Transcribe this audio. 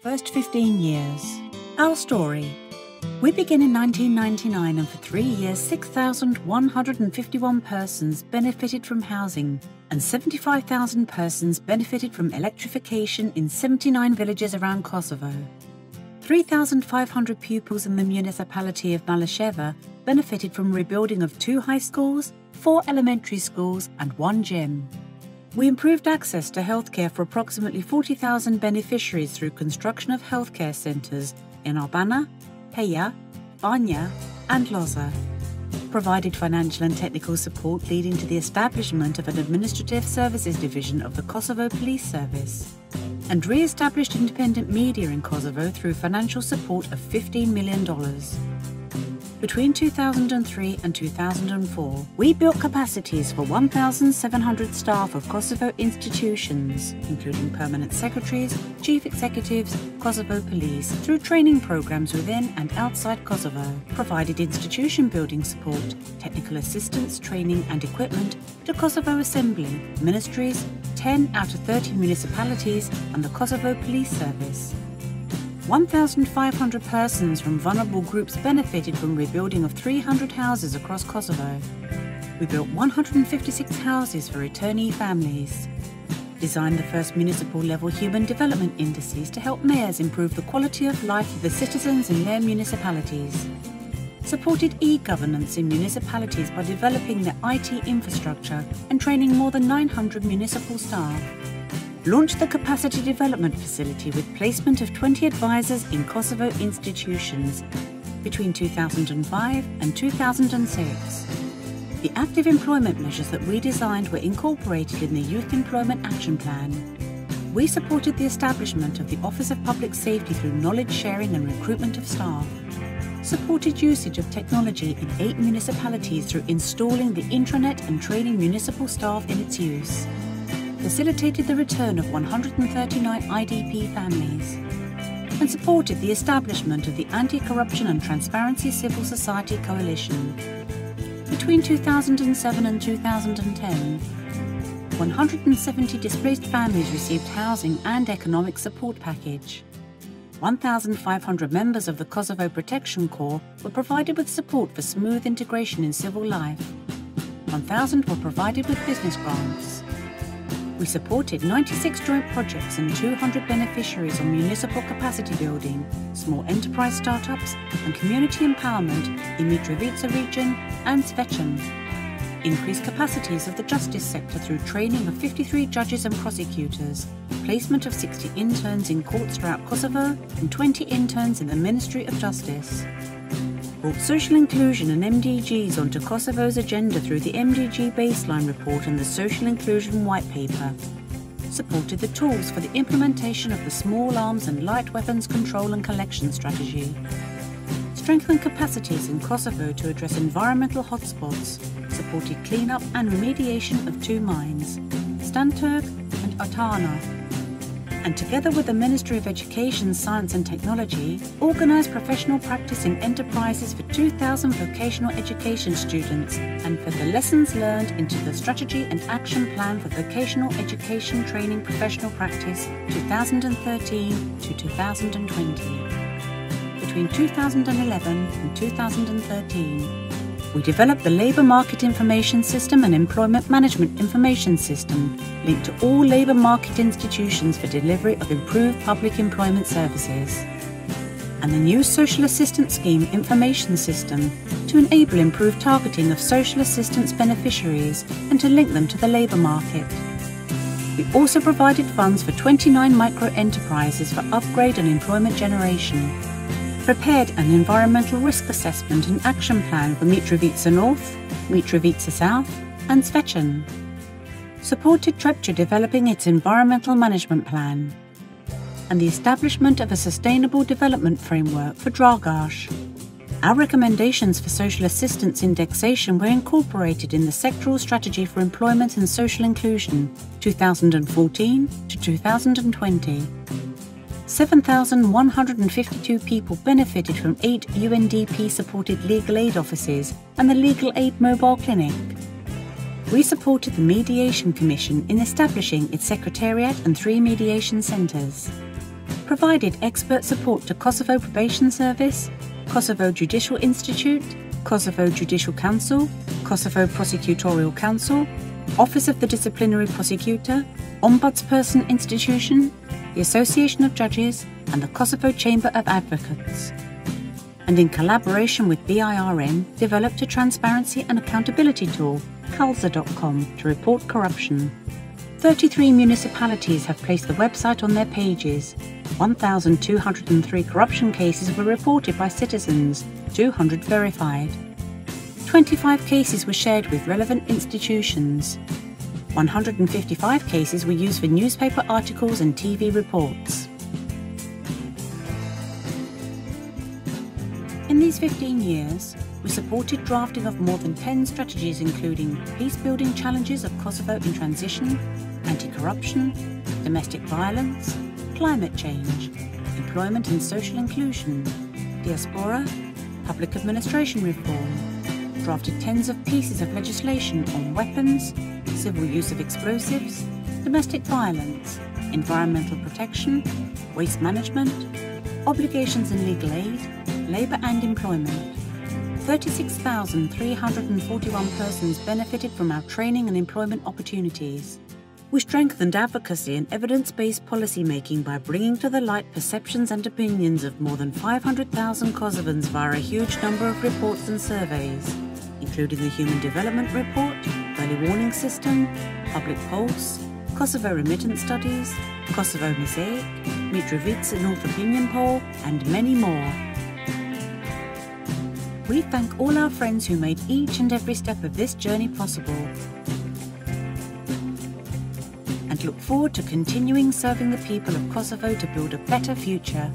first 15 years. Our story. We begin in 1999 and for 3 years 6,151 persons benefited from housing and 75,000 persons benefited from electrification in 79 villages around Kosovo. 3,500 pupils in the municipality of Malasheva benefited from rebuilding of 2 high schools, 4 elementary schools and 1 gym. We improved access to healthcare for approximately 40,000 beneficiaries through construction of healthcare centres in Albana, Peja, Banja and Loza. Provided financial and technical support leading to the establishment of an administrative services division of the Kosovo Police Service. And re-established independent media in Kosovo through financial support of $15 million. Between 2003 and 2004, we built capacities for 1,700 staff of Kosovo institutions, including permanent secretaries, chief executives, Kosovo Police, through training programs within and outside Kosovo, provided institution building support, technical assistance, training and equipment to Kosovo Assembly, ministries, 10 out of 30 municipalities and the Kosovo Police Service. 1,500 persons from vulnerable groups benefited from rebuilding of 300 houses across Kosovo. We built 156 houses for returnee families. Designed the first municipal level human development indices to help mayors improve the quality of life of the citizens in their municipalities. Supported e-governance in municipalities by developing their IT infrastructure and training more than 900 municipal staff. Launched the Capacity Development Facility with placement of 20 advisors in Kosovo institutions between 2005 and 2006. The active employment measures that we designed were incorporated in the Youth Employment Action Plan. We supported the establishment of the Office of Public Safety through knowledge sharing and recruitment of staff. Supported usage of technology in 8 municipalities through installing the intranet and training municipal staff in its use. Facilitated the return of 139 IDP families, and supported the establishment of the Anti-Corruption and Transparency Civil Society Coalition. Between 2007 and 2010, 170 displaced families received housing and economic support package. 1,500 members of the Kosovo Protection Corps were provided with support for smooth integration in civil life. 1,000 were provided with business grants. We supported 96 joint projects and 200 beneficiaries on municipal capacity building, small enterprise startups and community empowerment in Mitrovica region and Zvečan. Increased capacities of the justice sector through training of 53 judges and prosecutors, placement of 60 interns in courts throughout Kosovo and 20 interns in the Ministry of Justice. Brought social inclusion and MDGs onto Kosovo's agenda through the MDG Baseline Report and the Social Inclusion White Paper. Supported the tools for the implementation of the Small Arms and Light Weapons Control and Collection Strategy. Strengthened capacities in Kosovo to address environmental hotspots. Supported clean-up and remediation of 2 mines, Stanturg and Atana. And together with the Ministry of Education, Science and Technology, organised professional practice in enterprises for 2,000 vocational education students and for the lessons learned into the Strategy and Action Plan for Vocational Education Training Professional Practice 2013 to 2020. Between 2011 and 2013, we developed the Labour Market Information System and Employment Management Information System, linked to all labour market institutions for delivery of improved public employment services. And the new Social Assistance Scheme Information System to enable improved targeting of social assistance beneficiaries and to link them to the labour market. We also provided funds for 29 micro-enterprises for upgrade and employment generation. Prepared an environmental risk assessment and action plan for Mitrovica North, Mitrovica South and Zvečan. Supported Trepča developing its environmental management plan. And the establishment of a sustainable development framework for Dragaš. Our recommendations for social assistance indexation were incorporated in the Sectoral Strategy for Employment and Social Inclusion 2014 to 2020. 7,152 people benefited from 8 UNDP-supported legal aid offices and the Legal Aid Mobile Clinic. We supported the Mediation Commission in establishing its secretariat and 3 mediation centres. provided expert support to Kosovo Probation Service, Kosovo Judicial Institute, Kosovo Judicial Council, Kosovo Prosecutorial Council, Office of the Disciplinary Prosecutor, Ombudsperson Institution, the Association of Judges, and the Kosovo Chamber of Advocates. And in collaboration with BIRM, developed a transparency and accountability tool, Kalza.com, to report corruption. 33 municipalities have placed the website on their pages. 1,203 corruption cases were reported by citizens, 200 verified. 25 cases were shared with relevant institutions. 155 cases were used for newspaper articles and TV reports. In these 15 years, we supported drafting of more than 10 strategies including peace-building challenges of Kosovo in transition, anti-corruption, domestic violence, climate change, employment and social inclusion, diaspora, public administration reform, drafted tens of pieces of legislation on weapons, civil use of explosives, domestic violence, environmental protection, waste management, obligations and legal aid, labour and employment. 36,341 persons benefited from our training and employment opportunities. We strengthened advocacy and evidence-based policy making by bringing to the light perceptions and opinions of more than 500,000 Kosovans via a huge number of reports and surveys, including the Human Development Report, Early Warning System, Public Pulse, Kosovo Remittance Studies, Kosovo Mosaic, Mitrovica North Opinion Poll, and many more. We thank all our friends who made each and every step of this journey possible, and look forward to continuing serving the people of Kosovo to build a better future.